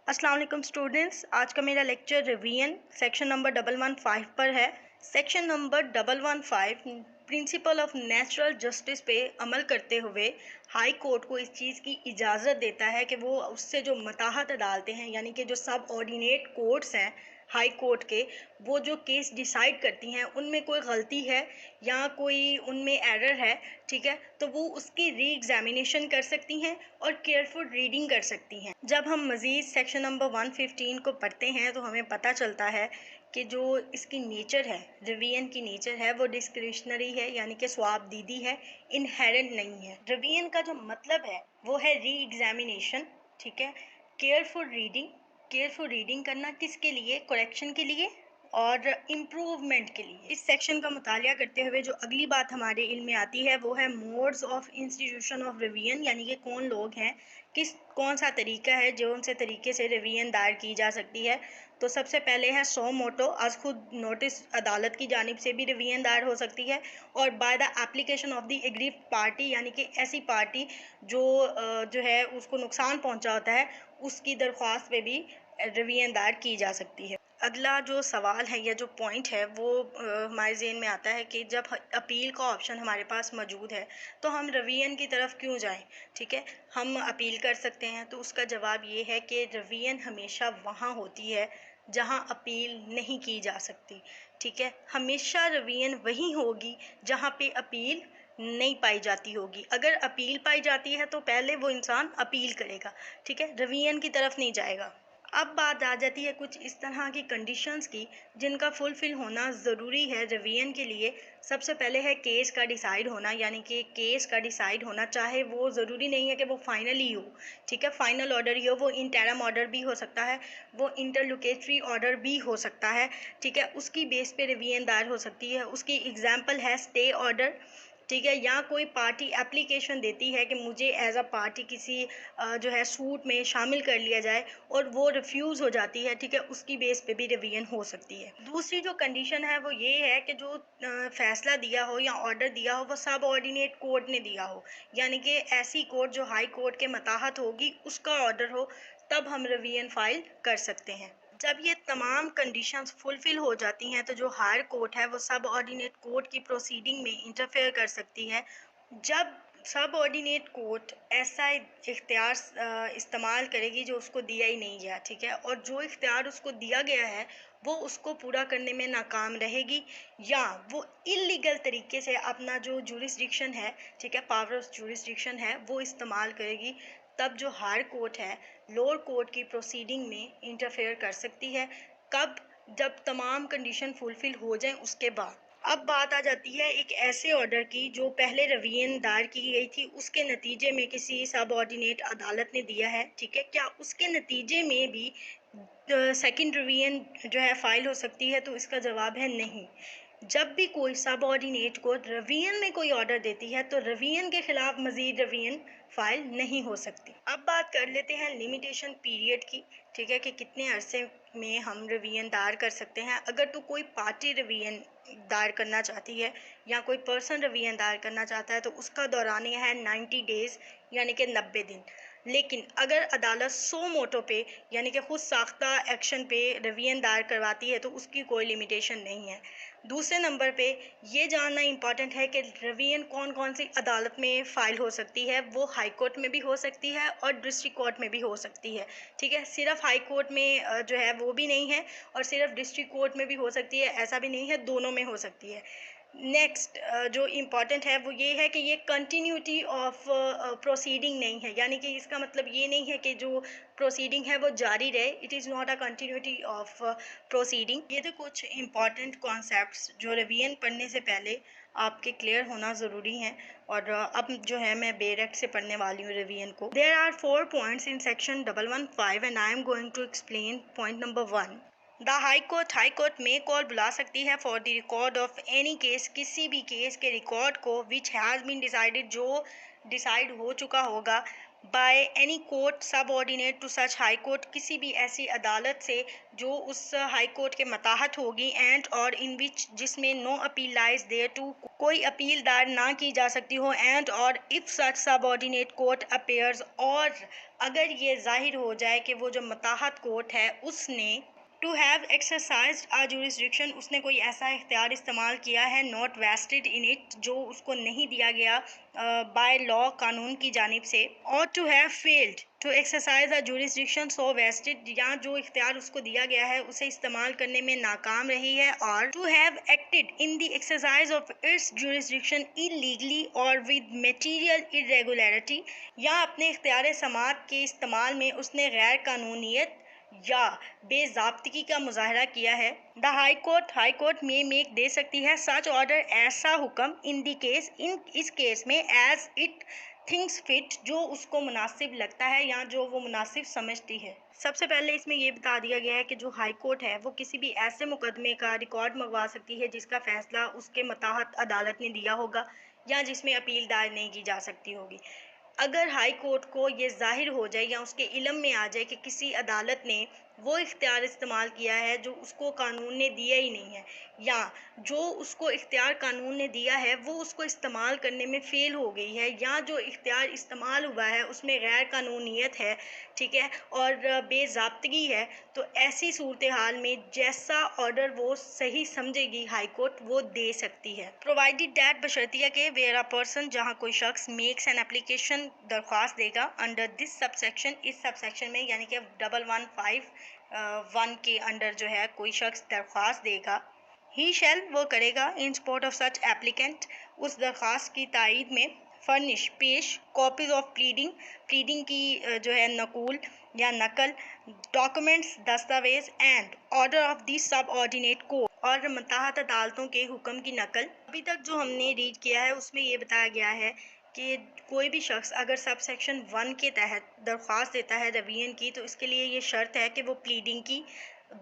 अस्सलाम वालेकुम स्टूडेंट्स। आज का मेरा लेक्चर रिवीजन सेक्शन नंबर 115 पर है। Section number 115 principle of natural justice पे अमल करते हुए हाई कोर्ट को इस चीज़ की इजाज़त देता है कि वो उससे जो मताहत डालते हैं, यानी कि जो सब ऑर्डिनेट कोर्ट्स हैं हाई कोर्ट के, वो जो केस डिसाइड करती हैं उनमें कोई गलती है या कोई उनमें एरर है, ठीक है, तो वो उसकी री एग्जामिनेशन कर सकती हैं और केयरफुल रीडिंग कर सकती हैं। जब हम मज़ीद सेक्शन नंबर 115 को पढ़ते हैं तो हमें पता चलता है कि जो इसकी नेचर है, रिवीजन की नेचर है, वो डिस्क्रिशनरी है, यानी कि स्वाबदीदी है, इनहेरेंट नहीं है। रिवीजन का जो मतलब है वो है री एग्जामिनेशन, ठीक है, केयरफुल रीडिंग। केयरफुल रीडिंग करना किसके लिए? करेक्शन के लिए और इम्प्रूवमेंट के लिए। इस सेक्शन का मुतालिया करते हुए जो अगली बात हमारे इल्म में आती है वो है modes of institution of revision, यानी कि कौन लोग हैं, कौन सा तरीका है जो उनसे तरीके से रिवीजन दायर की जा सकती है। तो सबसे पहले है सो मोटो, आज खुद नोटिस अदालत की जानिब से भी रिवीजन दायर हो सकती है, और by the application of the aggrieved party, यानी कि ऐसी पार्टी जो है उसको नुकसान पहुंचा होता है, उसकी दरख्वास्त पे भी रिवीजन दायर की जा सकती है। अगला जो सवाल है या जो पॉइंट है वो हमारे ज़हन में आता है कि जब अपील का ऑप्शन हमारे पास मौजूद है तो हम रिवीजन की तरफ क्यों जाएं? ठीक है, हम अपील कर सकते हैं। तो उसका जवाब ये है कि रिवीजन हमेशा वहाँ होती है जहाँ अपील नहीं की जा सकती, ठीक है। हमेशा रिवीजन वहीं होगी जहाँ पे अपील नहीं पाई जाती होगी। अगर अपील पाई जाती है तो पहले वो इंसान अपील करेगा, ठीक है, रिवीजन की तरफ नहीं जाएगा। अब बात आ जाती है कुछ इस तरह की कंडीशंस की जिनका फुलफिल होना ज़रूरी है रिवीजन के लिए। सबसे पहले है केस का डिसाइड होना, यानी कि केस का डिसाइड होना, चाहे वो ज़रूरी नहीं है कि वो फाइनल ही हो, ठीक है, फाइनल ऑर्डर ही हो, वो इंटरम ऑर्डर भी हो सकता है, वो इंटरलोकेटरी ऑर्डर भी हो सकता है, ठीक है, उसकी बेस पे रिवीजन दायर हो सकती है। उसकी एग्जांपल है स्टे ऑर्डर, ठीक है, या कोई पार्टी एप्लीकेशन देती है कि मुझे एज अ पार्टी किसी जो है सूट में शामिल कर लिया जाए और वो रिफ्यूज़ हो जाती है, ठीक है, उसकी बेस पे भी रिवीजन हो सकती है। दूसरी जो कंडीशन है वो ये है कि जो फैसला दिया हो या ऑर्डर दिया हो वो सब ऑर्डिनेट कोर्ट ने दिया हो, यानी कि ऐसी कोर्ट जो हाई कोर्ट के मताहत होगी उसका ऑर्डर हो, तब हम रिवीजन फाइल कर सकते हैं। जब ये तमाम कंडीशंस फुलफिल हो जाती हैं तो जो हायर कोर्ट है वो सब ऑर्डिनेट कोर्ट की प्रोसीडिंग में इंटरफेयर कर सकती है। जब सब ऑर्डिनेट कोर्ट ऐसा इख्तियार इस्तेमाल करेगी जो उसको दिया ही नहीं गया, ठीक है, और जो इख्तियार उसको दिया गया है वो उसको पूरा करने में नाकाम रहेगी, या वो इलीगल तरीके से अपना जो जुरिस्डिक्शन है, ठीक है, पावर ऑफ जुरिस्डिक्शन है, वो इस्तेमाल करेगी, तब जो हायर कोर्ट है लोअर कोर्ट की प्रोसीडिंग में इंटरफेयर कर सकती है। कब? जब तमाम कंडीशन फुलफिल हो जाएं उसके बाद। अब बात आ जाती है एक ऐसे ऑर्डर की जो पहले रिवीजन दायर की गई थी, उसके नतीजे में किसी सब ऑर्डिनेट अदालत ने दिया है, ठीक है, क्या उसके नतीजे में भी सेकंड रिवीजन जो है फाइल हो सकती है? तो इसका जवाब है नहीं। जब भी कोई सब ऑर्डिनेट को रिवीजन में कोई ऑर्डर देती है तो रिवीजन के खिलाफ मजीद रिवीजन फाइल नहीं हो सकती। अब बात कर लेते हैं लिमिटेशन पीरियड की, ठीक है, कि कितने अरसे में हम रिवीजन दायर कर सकते हैं। अगर तो कोई पार्टी रिवीजन दायर करना चाहती है या कोई पर्सन रिवीजन दायर करना चाहता है तो उसका दौरानिया है 90 डेज़, यानी कि 90 दिन। लेकिन अगर अदालत सो मोटो पे, यानी कि खुद साख्ता एक्शन पे रिवीजन दायर करवाती है तो उसकी कोई लिमिटेशन नहीं है। दूसरे नंबर पे ये जानना इम्पॉर्टेंट है कि रिवीजन कौन कौन सी अदालत में फ़ाइल हो सकती है। वो हाई कोर्ट में भी हो सकती है और डिस्ट्रिक्ट कोर्ट में भी हो सकती है, ठीक है, सिर्फ हाई कोर्ट में जो है वो भी नहीं है, और सिर्फ डिस्ट्रिक्ट कोर्ट में भी हो सकती है ऐसा भी नहीं है, दोनों में हो सकती है। नेक्स्ट जो इम्पॉर्टेंट है वो ये है कि ये कंटिन्यूटी ऑफ प्रोसीडिंग नहीं है, यानी कि इसका मतलब ये नहीं है कि जो प्रोसीडिंग है वो जारी रहे, it is not a continuity of proceeding. ये तो कुछ इम्पॉर्टेंट कॉन्सेप्ट्स जो रिवीजन पढ़ने से पहले आपके क्लियर होना ज़रूरी हैं, और अब जो है मैं बेरक से पढ़ने वाली हूँ रिवीजन को। There are 4 points in section 115 and I am going to explain point number 1। The high court में कॉल बुला सकती है for the record of any case, किसी भी केस के रिकॉर्ड को, विच हैज़ बीन डिसाइडेड, जो डिसाइड हो चुका होगा, by any court subordinate to such high court, किसी भी ऐसी अदालत से जो उस हाई कोर्ट के मताहत होगी, एंड और इन विच जिसमें no appeal lies there to, कोई अपील दायर ना की जा सकती हो, एंड और if such subordinate court appears, और अगर ये जाहिर हो जाए कि वो जो मताहत कोर्ट है उसने to have exercised a jurisdiction, उसने कोई ऐसा इख्तियार इस्तेमाल किया है नॉट वेस्टेड इन इट, जो उसको नहीं दिया गया बाय लॉ कानून की जानिब से, और to have failed to exercise a jurisdiction so vested, या जो इख्तियार उसको दिया गया है उसे इस्तेमाल करने में नाकाम रही है, और to have acted in the exercise of its jurisdiction illegally और विद मटीरियल इरेगुलरिटी, या अपने इख्तियार समात के इस्तेमाल में उसने गैर कानूनियत या बेज़ाब्तगी का मुजाहरा किया है। द हाई कोर्ट में मेक दे सकती है सच ऑर्डर, ऐसा हुक्म, इन दी केस, इस केस में, एज इट थिंग्स फिट, जो उसको मुनासिब लगता है या जो वो मुनासिब समझती है। सबसे पहले इसमें ये बता दिया गया है कि जो हाई कोर्ट है वो किसी भी ऐसे मुकदमे का रिकॉर्ड मंगवा सकती है जिसका फैसला उसके मताहत अदालत ने दिया होगा या जिसमें अपील दायर नहीं की जा सकती होगी। अगर हाई कोर्ट को ये ज़ाहिर हो जाए या उसके इल्म में आ जाए कि किसी अदालत ने वो इख्तियार इस्तेमाल किया है जो उसको कानून ने दिया ही नहीं है, या जो उसको इख्तियार कानून ने दिया है वो उसको इस्तेमाल करने में फ़ेल हो गई है, या जो इख्तियार इस्तेमाल हुआ है उसमें गैर कानूनियत है, ठीक है, और बेज़ाब्तगी है, तो ऐसी सूरत हाल में जैसा ऑर्डर वो सही समझेगी हाई कोर्ट वो दे सकती है। प्रोवाइडेड दैट, बशर्तिया के, वेयर अ पर्सन, जहाँ कोई शख्स मेक्स एन एप्लीकेशन, दरख्वास्त देगा, अंडर दिस सबसेक्शन, इस सबसेक्शन में, यानी कि 1151 के अंडर जो है कोई शख्स दरख्वास्त देगा, ही शैल, वो करेगा, इन सपोर्ट ऑफ सच एप्लीकेंट, उस दरख्वास्त की तायद में, फर्निश, पेश, कॉपीज ऑफ प्लीडिंग की जो है नकूल या नकल, डॉक्यूमेंट्स, दस्तावेज, एंड ऑर्डर ऑफ दी सब ऑर्डिनेट कोर्ट, और मताहत अदालतों के हुक्म की नकल। अभी तक जो हमने रीड किया है उसमें ये बताया गया है कि कोई भी शख्स अगर सब सेक्शन 1 के तहत दरख्वास्त देता है रवीन की, तो इसके लिए ये शर्त है कि वो प्लीडिंग की,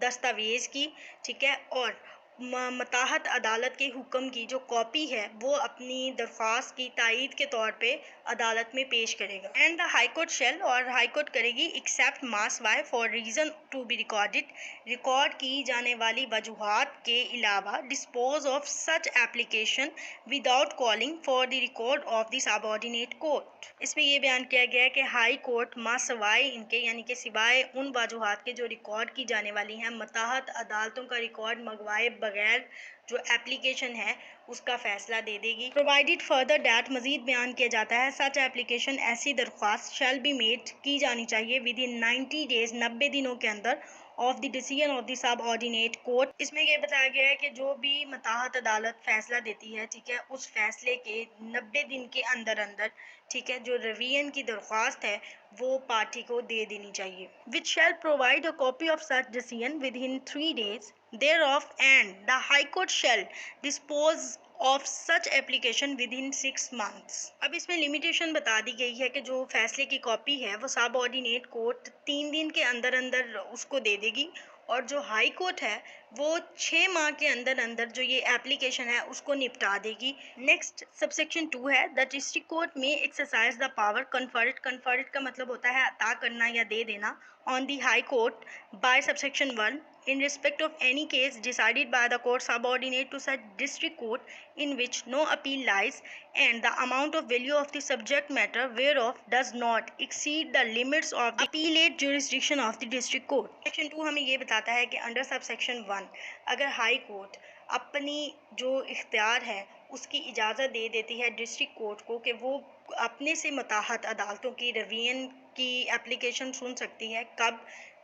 दस्तावेज़ की, ठीक है, और मताहत अदालत के हुक्म की जो कॉपी है वो अपनी दरख्वास्त की तायद के तौर पे अदालत में पेश करेगा। And the high court shall, और हाई कोर्ट करेगी, एक्सेप्ट मास वाई for reason to be recorded, record की जाने वाली वजूहात के अलावा, dispose of such application without calling for the record of the subordinate court. इसमें यह बयान किया गया है कि हाई कोर्ट मासवाई इनके, यानी कि सिवाय उन वजूहात के जो रिकॉर्ड की जाने वाली हैं, मताहत अदालतों का रिकॉर्ड मंगवाए बगैर जो एप्लीकेशन है उसका फैसला दे देगी। प्रोवाइडेड फर्दर डैट, मजीद बयान किया जाता है, सच एप्लीकेशन, ऐसी दरख्वास्त, शैल बी मेड, की जानी चाहिए, विद इन 90 डेज, 90 दिनों के अंदर, of the decision of the sub ordinate court. इसमें यह बताया गया है कि जो भी मताहत अदालत फैसला देती है, ठीक है, उस फैसले के 90 दिन के अंदर अंदर, ठीक है, जो रिवीजन की दरख्वास्त है वो पार्टी को दे देनी चाहिए। Which shall provide a copy of such decision within 3 days thereof, and the High Court shall dispose of such application within 6 months। अब इसमें लिमिटेशन बता दी गई है कि जो फैसले की कॉपी है वो सब ऑर्डिनेट कोर्ट 3 दिन के अंदर अंदर उसको दे देगी, और जो हाई कोर्ट है वो 6 माह के अंदर अंदर जो ये एप्लीकेशन है उसको निपटा देगी। नेक्स्ट सबसेक्शन 2 है, द डिस्ट्रिक्ट कोर्ट में exercise the power conferred, conferred का मतलब होता है अता करना या दे देना, on the high court by subsection 1 in respect of any case decided by the court subordinate to such district court in which no appeal lies, and the amount of value of the subject matter whereof does not exceed the limits of the appellate jurisdiction of the district court। Section 2 हमें ये बताता है कि under sub section 1 अगर high court अपनी जो इख्तियार है उसकी इजाज़त दे देती है डिस्ट्रिक्ट कोर्ट को कि वो अपने से मुताहत अदालतों की रिवीजन की एप्लीकेशन सुन सकती है, कब,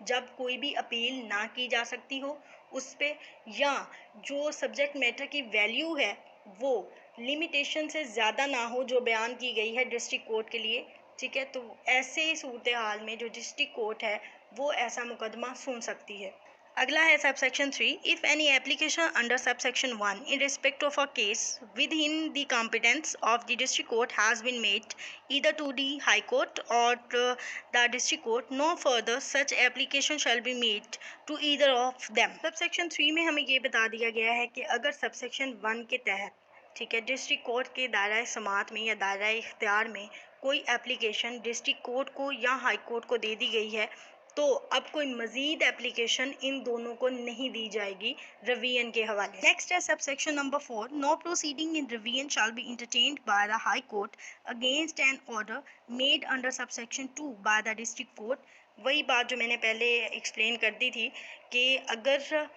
जब कोई भी अपील ना की जा सकती हो उस पे, या जो सब्जेक्ट मैटर की वैल्यू है वो लिमिटेशन से ज़्यादा ना हो जो बयान की गई है डिस्ट्रिक्ट कोर्ट के लिए, ठीक है, तो ऐसे सूरत हाल में जो डिस्ट्रिक्ट कोर्ट है वो ऐसा मुकदमा सुन सकती है। अगला है subsection 3, if any application under subsection 1 in respect of a case within the competence of the district court has been made either to the high court और the district court, no further such application shall be made to either of them. Subsection 3 में हमें ये बता दिया गया है कि अगर सबसेक्शन 1 के तहत, ठीक है, डिस्ट्रिक्ट कोर्ट के दायरा समात में या दायरा इख्तियार में कोई एप्लीकेशन डिस्ट्रिक्ट कोर्ट को या हाई कोर्ट को दे दी गई है तो अब कोई मजीद एप्लीकेशन इन दोनों को नहीं दी जाएगी रिवीजन के हवाले। नेक्स्ट है subsection number 4, no proceeding in revision shall be entertained by the high court against an order made under subsection 2 by the district court. वही बात जो मैंने पहले एक्सप्लेन कर दी थी कि अगर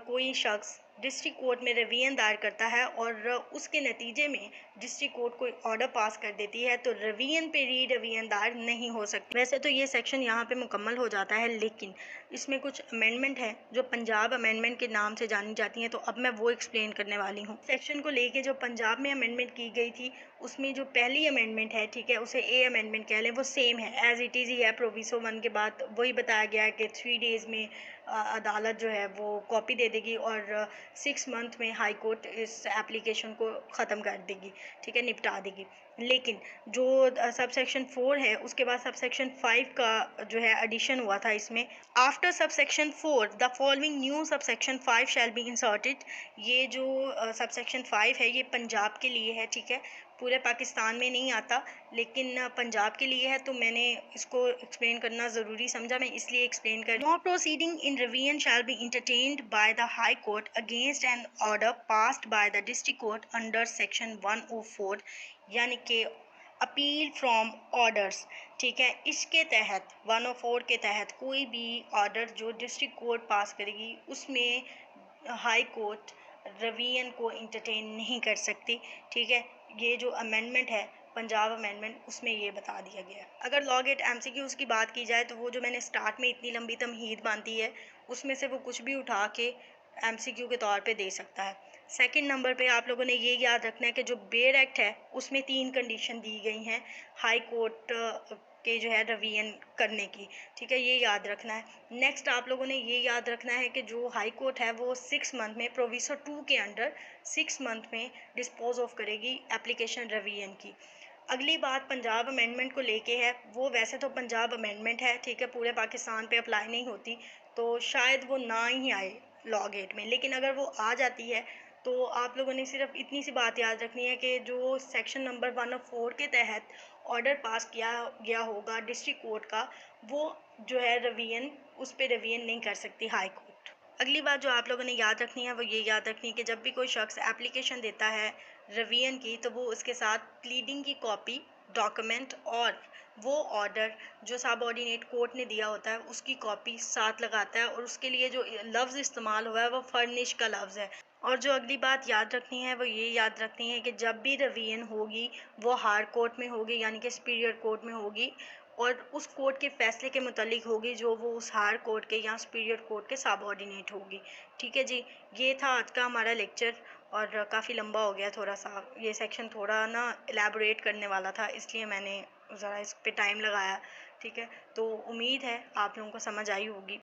कोई शख्स डिस्ट्रिक्ट कोर्ट में रिवीजन दायर करता है और उसके नतीजे में डिस्ट्रिक्ट कोर्ट कोई ऑर्डर पास कर देती है तो रिवीजन पे री रिवीजन दायर नहीं हो सकती। वैसे तो ये सेक्शन यहाँ पे मुकम्मल हो जाता है, लेकिन इसमें कुछ अमेंडमेंट है जो पंजाब अमेंडमेंट के नाम से जानी जाती हैं, तो अब मैं वो एक्सप्लेन करने वाली हूँ। सेक्शन को लेके जो पंजाब में अमेंडमेंट की गई थी उसमें जो पहली अमेंडमेंट है, ठीक है, उसे ए अमेंडमेंट कह लें, वो सेम है, एज इट इज़ ही है। प्रोविसो 1 के बाद वही बताया गया है कि 3 डेज़ में अदालत जो है वो कॉपी दे देगी और 6 मंथ में हाई कोर्ट इस एप्लीकेशन को ख़त्म कर देगी, ठीक है, निपटा देगी। लेकिन जो सब सेक्शन 4 है उसके बाद सब सेक्शन 5 का जो है एडिशन हुआ था इसमें। After sub section 4 the following new sub section 5 shall be inserted. ये जो सब सेक्शन 5 है ये पंजाब के लिए है, ठीक है, पूरे पाकिस्तान में नहीं आता, लेकिन पंजाब के लिए है, तो मैंने इसको एक्सप्लेन करना ज़रूरी समझा, मैं इसलिए एक्सप्लेन कर। No proceeding in revision shall be entertained by the high court against an order passed by the district court under section 104, यानी कि अपील फ्रॉम ऑर्डर्स, ठीक है। इसके तहत 104 के तहत कोई भी ऑर्डर जो डिस्ट्रिक्ट कोर्ट पास करेगी उसमें हाई कोर्ट रिवीजन को इंटरटेन नहीं कर सकती, ठीक है। ये जो अमेंडमेंट है पंजाब अमेंडमेंट उसमें ये बता दिया गया है। अगर लॉ गेट एमसीक्यूज़ की बात की जाए तो वो जो मैंने स्टार्ट में इतनी लंबी तमहीद बांधी है उसमें से वो कुछ भी उठा के एमसीक्यू के तौर पे दे सकता है। सेकंड नंबर पे आप लोगों ने ये याद रखना है कि जो बेयर एक्ट है उसमें 3 कंडीशन दी गई हैं हाई कोर्ट के जो है रिवीजन करने की, ठीक है, ये याद रखना है। नेक्स्ट आप लोगों ने ये याद रखना है कि जो हाई कोर्ट है वो 6 मंथ में प्रोविसो 2 के अंडर 6 मंथ में डिस्पोज ऑफ करेगी एप्लीकेशन रिवीजन की। अगली बात पंजाब अमेंडमेंट को लेके है, वो वैसे तो पंजाब अमेंडमेंट है, ठीक है, पूरे पाकिस्तान पे अप्लाई नहीं होती, तो शायद वो ना ही आए लॉ गेट में, लेकिन अगर वो आ जाती है तो आप लोगों ने सिर्फ इतनी सी बात याद रखनी है कि जो सेक्शन नंबर 104 के तहत ऑर्डर पास किया गया होगा डिस्ट्रिक्ट कोर्ट का, वो जो है रिवीजन उस पर रिवीजन नहीं कर सकती हाई कोर्ट। अगली बात जो आप लोगों ने याद रखनी है वो ये याद रखनी है कि जब भी कोई शख्स एप्लीकेशन देता है रिवीजन की तो वो उसके साथ प्लीडिंग की कॉपी, डॉक्यूमेंट और वो ऑर्डर जो सबऑर्डिनेट कोर्ट ने दिया होता है उसकी कॉपी साथ लगाता है, और उसके लिए जो लफ्ज़ इस्तेमाल हुआ है वो फर्निश का लफ्ज़ है। और जो अगली बात याद रखनी है वो ये याद रखनी है कि जब भी रिवीजन होगी वो हाई कोर्ट में होगी, यानी कि सुपीरियर कोर्ट में होगी, और उस कोर्ट के फैसले के मुतालिक होगी जो वो उस हायर कोर्ट के या सुपीरियर कोर्ट के सबऑर्डिनेट होगी, ठीक है जी। ये था आज का हमारा लेक्चर और काफ़ी लंबा हो गया थोड़ा सा, ये सेक्शन थोड़ा ना एलैबोरेट करने वाला था इसलिए मैंने ज़रा इस पे टाइम लगाया, ठीक है। तो उम्मीद है आप लोगों को समझ आई होगी।